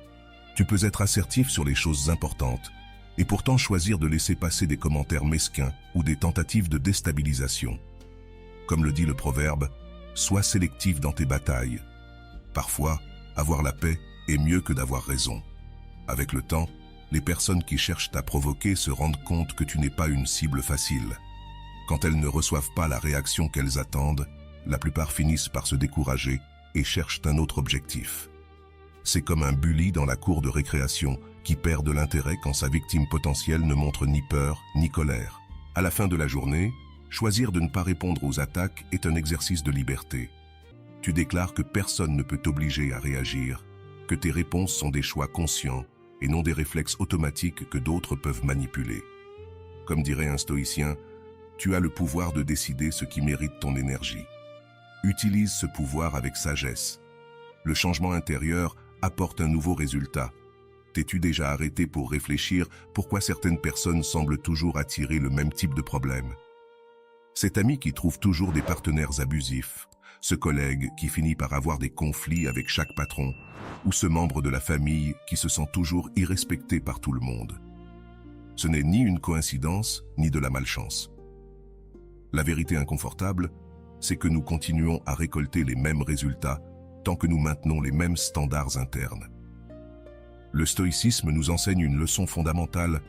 Tu peux être assertif sur les choses importantes, et pourtant choisir de laisser passer des commentaires mesquins ou des tentatives de déstabilisation. Comme le dit le proverbe, sois sélectif dans tes batailles. Parfois, avoir la paix est mieux que d'avoir raison. Avec le temps, les personnes qui cherchent à provoquer se rendent compte que tu n'es pas une cible facile. Quand elles ne reçoivent pas la réaction qu'elles attendent, la plupart finissent par se décourager et cherchent un autre objectif. C'est comme un bully dans la cour de récréation qui perd de l'intérêt quand sa victime potentielle ne montre ni peur ni colère. À la fin de la journée, choisir de ne pas répondre aux attaques est un exercice de liberté. Tu déclares que personne ne peut t'obliger à réagir, que tes réponses sont des choix conscients et non des réflexes automatiques que d'autres peuvent manipuler. Comme dirait un stoïcien, tu as le pouvoir de décider ce qui mérite ton énergie. Utilise ce pouvoir avec sagesse. Le changement intérieur apporte un nouveau résultat. T'es-tu déjà arrêté pour réfléchir pourquoi certaines personnes semblent toujours attirer le même type de problème? Cet ami qui trouve toujours des partenaires abusifs, ce collègue qui finit par avoir des conflits avec chaque patron, ou ce membre de la famille qui se sent toujours irrespecté par tout le monde. Ce n'est ni une coïncidence, ni de la malchance. La vérité inconfortable, c'est que nous continuons à récolter les mêmes résultats tant que nous maintenons les mêmes standards internes. Le stoïcisme nous enseigne une leçon fondamentale.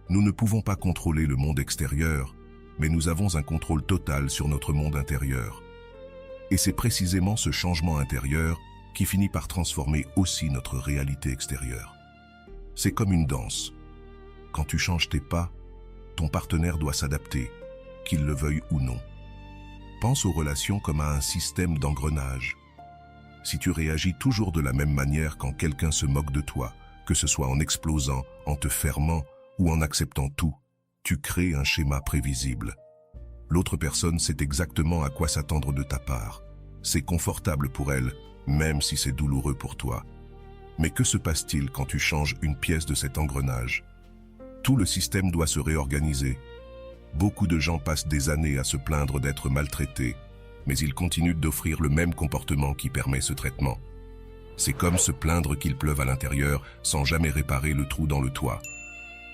Nous ne pouvons pas contrôler le monde extérieur, mais nous avons un contrôle total sur notre monde intérieur. Et c'est précisément ce changement intérieur qui finit par transformer aussi notre réalité extérieure. C'est comme une danse. Quand tu changes tes pas, ton partenaire doit s'adapter, qu'il le veuille ou non. Pense aux relations comme à un système d'engrenage. Si tu réagis toujours de la même manière quand quelqu'un se moque de toi, que ce soit en explosant, en te fermant ou en acceptant tout, tu crées un schéma prévisible. L'autre personne sait exactement à quoi s'attendre de ta part. C'est confortable pour elle, même si c'est douloureux pour toi. Mais que se passe-t-il quand tu changes une pièce de cet engrenage? Tout le système doit se réorganiser. Beaucoup de gens passent des années à se plaindre d'être maltraités, mais ils continuent d'offrir le même comportement qui permet ce traitement. C'est comme se plaindre qu'il pleuve à l'intérieur sans jamais réparer le trou dans le toit.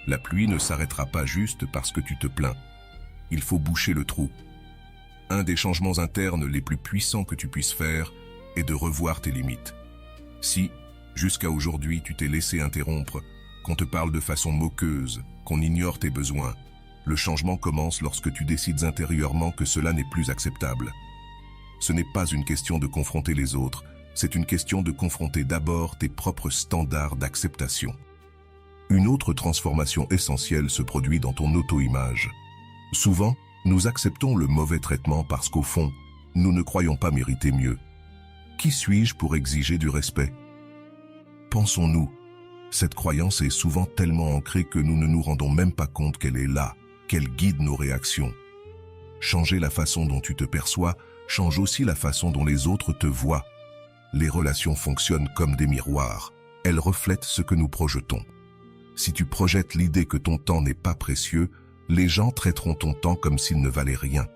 La pluie ne s'arrêtera pas juste parce que tu te plains. Il faut boucher le trou. Un des changements internes les plus puissants que tu puisses faire est de revoir tes limites. Si, jusqu'à aujourd'hui, tu t'es laissé interrompre, qu'on te parle de façon moqueuse, qu'on ignore tes besoins, le changement commence lorsque tu décides intérieurement que cela n'est plus acceptable. Ce n'est pas une question de confronter les autres, c'est une question de confronter d'abord tes propres standards d'acceptation. Une autre transformation essentielle se produit dans ton auto-image. Souvent, nous acceptons le mauvais traitement parce qu'au fond, nous ne croyons pas mériter mieux. Qui suis-je pour exiger du respect? Pensons-nous, cette croyance est souvent tellement ancrée que nous ne nous rendons même pas compte qu'elle est là, qu'elle guide nos réactions. Changer la façon dont tu te perçois change aussi la façon dont les autres te voient. Les relations fonctionnent comme des miroirs. Elles reflètent ce que nous projetons. Si tu projettes l'idée que ton temps n'est pas précieux, les gens traiteront ton temps comme s'il ne valait rien.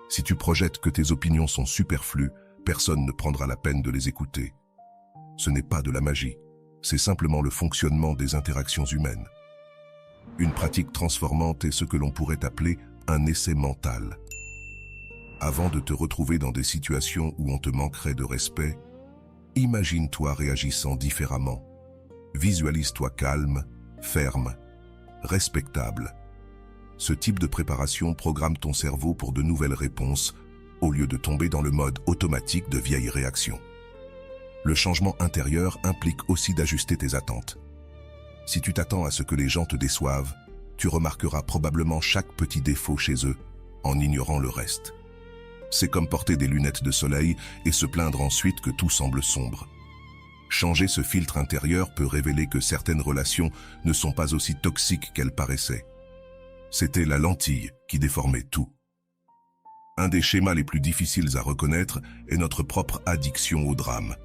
Si tu projettes que tes opinions sont superflues, personne ne prendra la peine de les écouter. Ce n'est pas de la magie, c'est simplement le fonctionnement des interactions humaines. Une pratique transformante est ce que l'on pourrait appeler un essai mental. Avant de te retrouver dans des situations où on te manquerait de respect, imagine-toi réagissant différemment. Visualise-toi calme, ferme, respectable. Ce type de préparation programme ton cerveau pour de nouvelles réponses, au lieu de tomber dans le mode automatique de vieilles réactions. Le changement intérieur implique aussi d'ajuster tes attentes. Si tu t'attends à ce que les gens te déçoivent, tu remarqueras probablement chaque petit défaut chez eux, en ignorant le reste. C'est comme porter des lunettes de soleil et se plaindre ensuite que tout semble sombre. Changer ce filtre intérieur peut révéler que certaines relations ne sont pas aussi toxiques qu'elles paraissaient. C'était la lentille qui déformait tout. Un des schémas les plus difficiles à reconnaître est notre propre addiction au drame.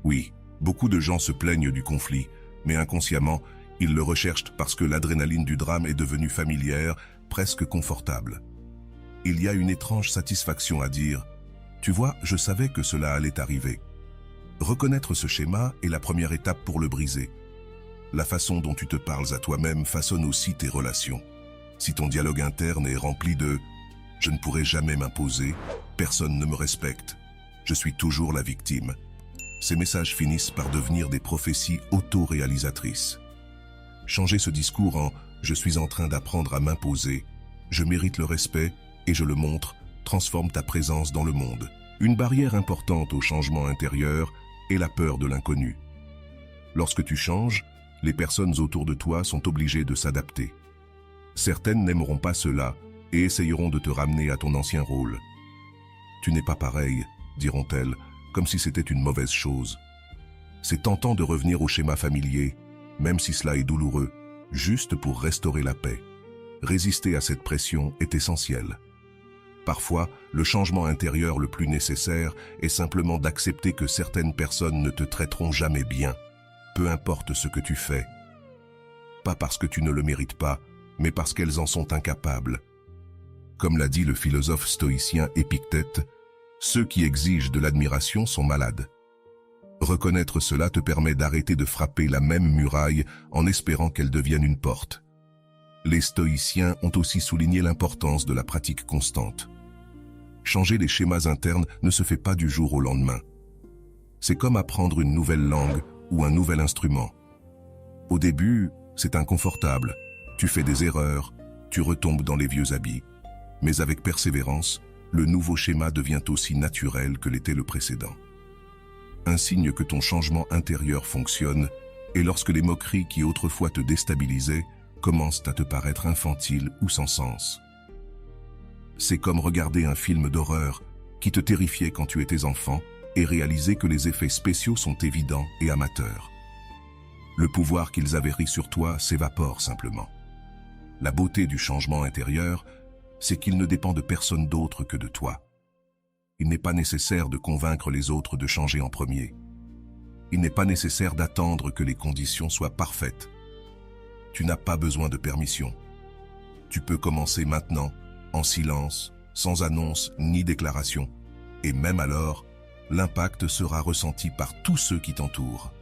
Oui, beaucoup de gens se plaignent du conflit, mais inconsciemment, ils le recherchent parce que l'adrénaline du drame est devenue familière, presque confortable. Il y a une étrange satisfaction à dire « Tu vois, je savais que cela allait arriver ». Reconnaître ce schéma est la première étape pour le briser. La façon dont tu te parles à toi-même façonne aussi tes relations. Si ton dialogue interne est rempli de « je ne pourrai jamais m'imposer, personne ne me respecte, je suis toujours la victime », ces messages finissent par devenir des prophéties auto-réalisatrices. Changer ce discours en « je suis en train d'apprendre à m'imposer, je mérite le respect et je le montre » transforme ta présence dans le monde. Une barrière importante au changement intérieur est la peur de l'inconnu. Lorsque tu changes, les personnes autour de toi sont obligées de s'adapter. Certaines n'aimeront pas cela et essayeront de te ramener à ton ancien rôle. Tu n'es pas pareil, diront-elles, comme si c'était une mauvaise chose. C'est tentant de revenir au schéma familier, même si cela est douloureux, juste pour restaurer la paix. Résister à cette pression est essentiel. Parfois, le changement intérieur le plus nécessaire est simplement d'accepter que certaines personnes ne te traiteront jamais bien, peu importe ce que tu fais. Pas parce que tu ne le mérites pas, mais parce qu'elles en sont incapables. Comme l'a dit le philosophe stoïcien Épictète, ceux qui exigent de l'admiration sont malades. Reconnaître cela te permet d'arrêter de frapper la même muraille en espérant qu'elle devienne une porte. Les stoïciens ont aussi souligné l'importance de la pratique constante. Changer les schémas internes ne se fait pas du jour au lendemain. C'est comme apprendre une nouvelle langue ou un nouvel instrument. Au début, c'est inconfortable. Tu fais des erreurs, tu retombes dans les vieux habits. Mais avec persévérance, le nouveau schéma devient aussi naturel que l'était le précédent. Un signe que ton changement intérieur fonctionne est lorsque les moqueries qui autrefois te déstabilisaient commencent à te paraître infantiles ou sans sens. C'est comme regarder un film d'horreur qui te terrifiait quand tu étais enfant et réaliser que les effets spéciaux sont évidents et amateurs. Le pouvoir qu'ils avaient ris sur toi s'évapore simplement. La beauté du changement intérieur, c'est qu'il ne dépend de personne d'autre que de toi. Il n'est pas nécessaire de convaincre les autres de changer en premier. Il n'est pas nécessaire d'attendre que les conditions soient parfaites. Tu n'as pas besoin de permission. Tu peux commencer maintenant, en silence, sans annonce ni déclaration. Et même alors, l'impact sera ressenti par tous ceux qui t'entourent.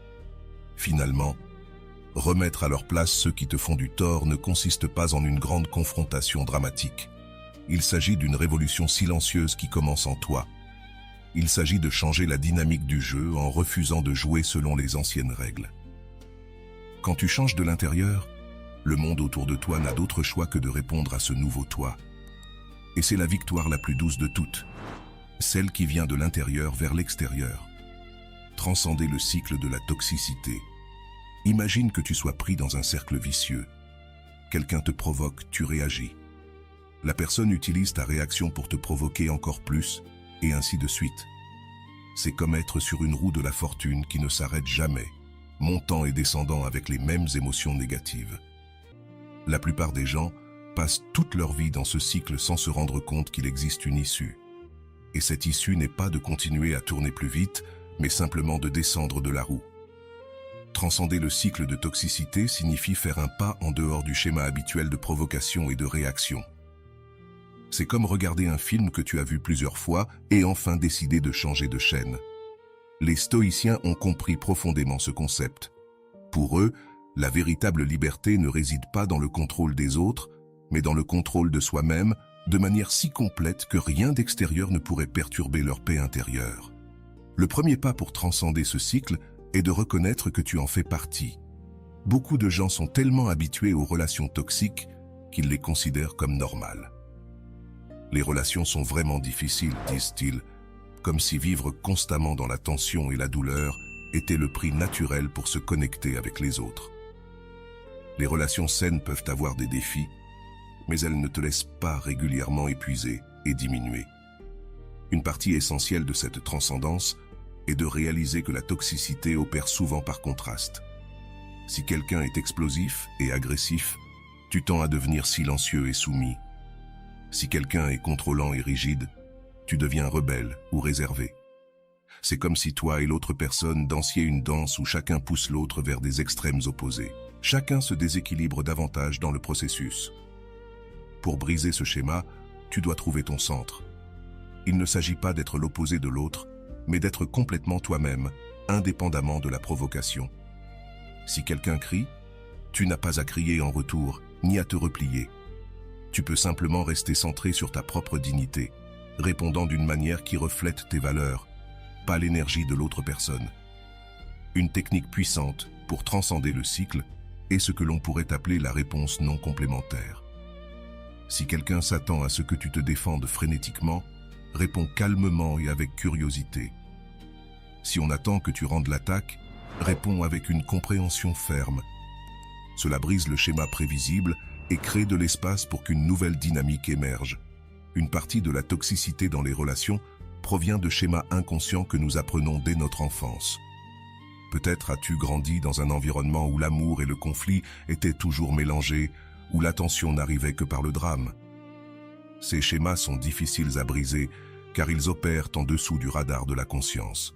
Finalement, remettre à leur place ceux qui te font du tort ne consiste pas en une grande confrontation dramatique. Il s'agit d'une révolution silencieuse qui commence en toi. Il s'agit de changer la dynamique du jeu en refusant de jouer selon les anciennes règles. Quand tu changes de l'intérieur, le monde autour de toi n'a d'autre choix que de répondre à ce nouveau toi. Et c'est la victoire la plus douce de toutes, celle qui vient de l'intérieur vers l'extérieur. Transcender le cycle de la toxicité. Imagine que tu sois pris dans un cercle vicieux. Quelqu'un te provoque, tu réagis. La personne utilise ta réaction pour te provoquer encore plus, et ainsi de suite. C'est comme être sur une roue de la fortune qui ne s'arrête jamais, montant et descendant avec les mêmes émotions négatives. La plupart des gens passent toute leur vie dans ce cycle sans se rendre compte qu'il existe une issue. Et cette issue n'est pas de continuer à tourner plus vite, mais simplement de descendre de la roue. Transcender le cycle de toxicité signifie faire un pas en dehors du schéma habituel de provocation et de réaction. C'est comme regarder un film que tu as vu plusieurs fois et enfin décider de changer de chaîne. Les stoïciens ont compris profondément ce concept. Pour eux, la véritable liberté ne réside pas dans le contrôle des autres, mais dans le contrôle de soi-même, de manière si complète que rien d'extérieur ne pourrait perturber leur paix intérieure. Le premier pas pour transcender ce cycle est de reconnaître que tu en fais partie. Beaucoup de gens sont tellement habitués aux relations toxiques qu'ils les considèrent comme normales. Les relations sont vraiment difficiles, disent-ils, comme si vivre constamment dans la tension et la douleur était le prix naturel pour se connecter avec les autres. Les relations saines peuvent avoir des défis, mais elles ne te laissent pas régulièrement épuiser et diminuer. Une partie essentielle de cette transcendance est de réaliser que la toxicité opère souvent par contraste. Si quelqu'un est explosif et agressif, tu tends à devenir silencieux et soumis. Si quelqu'un est contrôlant et rigide, tu deviens rebelle ou réservé. C'est comme si toi et l'autre personne dansiez une danse où chacun pousse l'autre vers des extrêmes opposés. Chacun se déséquilibre davantage dans le processus. Pour briser ce schéma, tu dois trouver ton centre. Il ne s'agit pas d'être l'opposé de l'autre, mais d'être complètement toi-même, indépendamment de la provocation. Si quelqu'un crie, Tu n'as pas à crier en retour, ni à te replier. Tu peux simplement rester centré sur ta propre dignité, répondant d'une manière qui reflète tes valeurs, pas l'énergie de l'autre personne. Une technique puissante pour transcender le cycle est ce que l'on pourrait appeler la réponse non complémentaire. Si quelqu'un s'attend à ce que tu te défendes frénétiquement, réponds calmement et avec curiosité. Si on attend que tu rendes l'attaque, réponds avec une compréhension ferme. Cela brise le schéma prévisible et crée de l'espace pour qu'une nouvelle dynamique émerge. Une partie de la toxicité dans les relations provient de schémas inconscients que nous apprenons dès notre enfance. Peut-être as-tu grandi dans un environnement où l'amour et le conflit étaient toujours mélangés, où l'attention n'arrivait que par le drame. Ces schémas sont difficiles à briser car ils opèrent en dessous du radar de la conscience.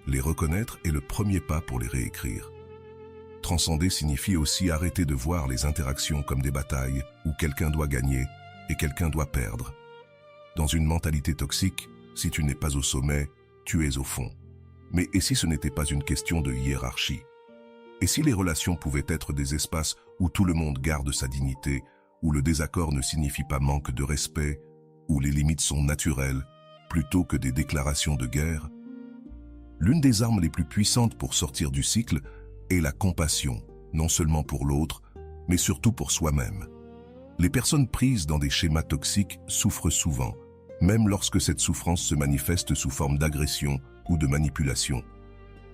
Les reconnaître est le premier pas pour les réécrire. Transcender signifie aussi arrêter de voir les interactions comme des batailles où quelqu'un doit gagner et quelqu'un doit perdre. Dans une mentalité toxique, si tu n'es pas au sommet, tu es au fond. Mais et si ce n'était pas une question de hiérarchie? Et si les relations pouvaient être des espaces où tout le monde garde sa dignité, où le désaccord ne signifie pas manque de respect, où les limites sont naturelles, plutôt que des déclarations de guerre? L'une des armes les plus puissantes pour sortir du cycle est la compassion, non seulement pour l'autre, mais surtout pour soi-même. Les personnes prises dans des schémas toxiques souffrent souvent, même lorsque cette souffrance se manifeste sous forme d'agression ou de manipulation.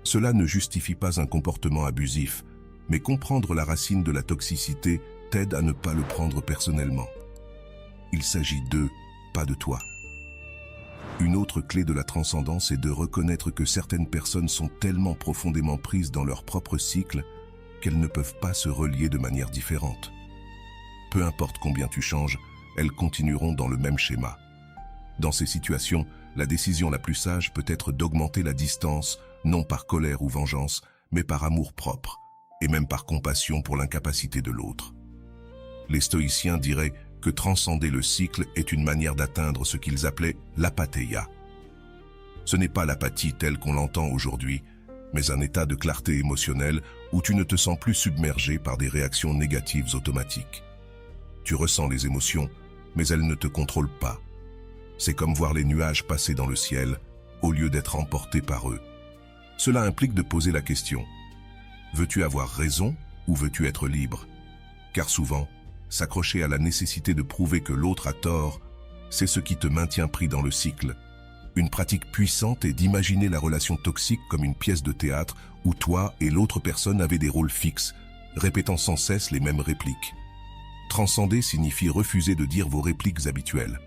Cela ne justifie pas un comportement abusif, mais comprendre la racine de la toxicité t'aide à ne pas le prendre personnellement. Il s'agit d'eux, pas de toi. Une autre clé de la transcendance est de reconnaître que certaines personnes sont tellement profondément prises dans leur propre cycle qu'elles ne peuvent pas se relier de manière différente. Peu importe combien tu changes, elles continueront dans le même schéma. Dans ces situations, la décision la plus sage peut être d'augmenter la distance, non par colère ou vengeance, mais par amour propre, et même par compassion pour l'incapacité de l'autre. Les stoïciens diraient que transcender le cycle est une manière d'atteindre ce qu'ils appelaient l'apatheia. Ce n'est pas l'apathie telle qu'on l'entend aujourd'hui, mais un état de clarté émotionnelle où tu ne te sens plus submergé par des réactions négatives automatiques. Tu ressens les émotions, mais elles ne te contrôlent pas. C'est comme voir les nuages passer dans le ciel, au lieu d'être emporté par eux. Cela implique de poser la question: veux-tu avoir raison ou veux-tu être libre? Car souvent, s'accrocher à la nécessité de prouver que l'autre a tort, c'est ce qui te maintient pris dans le cycle. Une pratique puissante est d'imaginer la relation toxique comme une pièce de théâtre où toi et l'autre personne avaient des rôles fixes, répétant sans cesse les mêmes répliques. Transcender signifie refuser de dire vos répliques habituelles.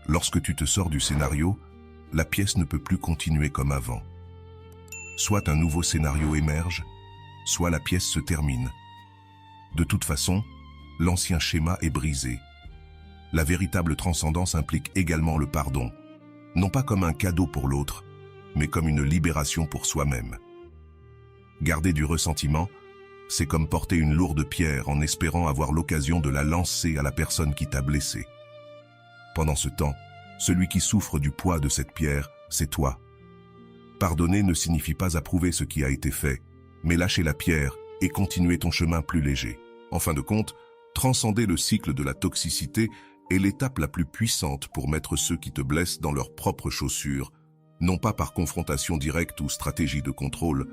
Lorsque tu te sors du scénario, la pièce ne peut plus continuer comme avant. Soit un nouveau scénario émerge, soit la pièce se termine. De toute façon, l'ancien schéma est brisé. La véritable transcendance implique également le pardon, non pas comme un cadeau pour l'autre, mais comme une libération pour soi-même. Garder du ressentiment, c'est comme porter une lourde pierre en espérant avoir l'occasion de la lancer à la personne qui t'a blessé. Pendant ce temps, celui qui souffre du poids de cette pierre, c'est toi. Pardonner ne signifie pas approuver ce qui a été fait, mais lâcher la pierre et continuer ton chemin plus léger. En fin de compte, transcender le cycle de la toxicité est l'étape la plus puissante pour mettre ceux qui te blessent dans leurs propres chaussures, non pas par confrontation directe ou stratégie de contrôle,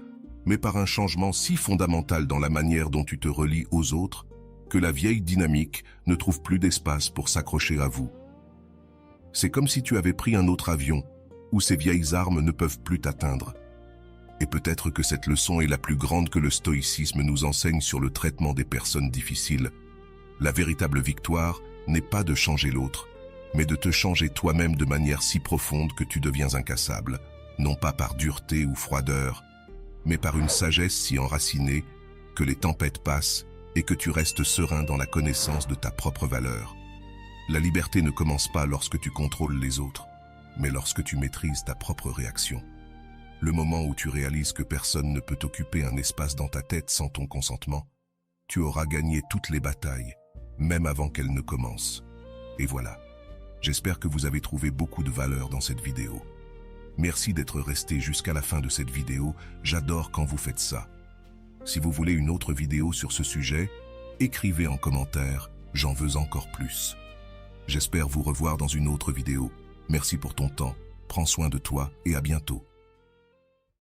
mais par un changement si fondamental dans la manière dont tu te relies aux autres, que la vieille dynamique ne trouve plus d'espace pour s'accrocher à vous. C'est comme si tu avais pris un autre avion, où ces vieilles armes ne peuvent plus t'atteindre. Et peut-être que cette leçon est la plus grande que le stoïcisme nous enseigne sur le traitement des personnes difficiles. La véritable victoire n'est pas de changer l'autre, mais de te changer toi-même de manière si profonde que tu deviens incassable, non pas par dureté ou froideur, mais par une sagesse si enracinée que les tempêtes passent et que tu restes serein dans la connaissance de ta propre valeur. La liberté ne commence pas lorsque tu contrôles les autres, mais lorsque tu maîtrises ta propre réaction. Le moment où tu réalises que personne ne peut occuper un espace dans ta tête sans ton consentement, tu auras gagné toutes les batailles, même avant qu'elles ne commencent. Et voilà, j'espère que vous avez trouvé beaucoup de valeur dans cette vidéo. Merci d'être resté jusqu'à la fin de cette vidéo, j'adore quand vous faites ça. Si vous voulez une autre vidéo sur ce sujet, écrivez en commentaire, j'en veux encore plus. J'espère vous revoir dans une autre vidéo. Merci pour ton temps, prends soin de toi et à bientôt.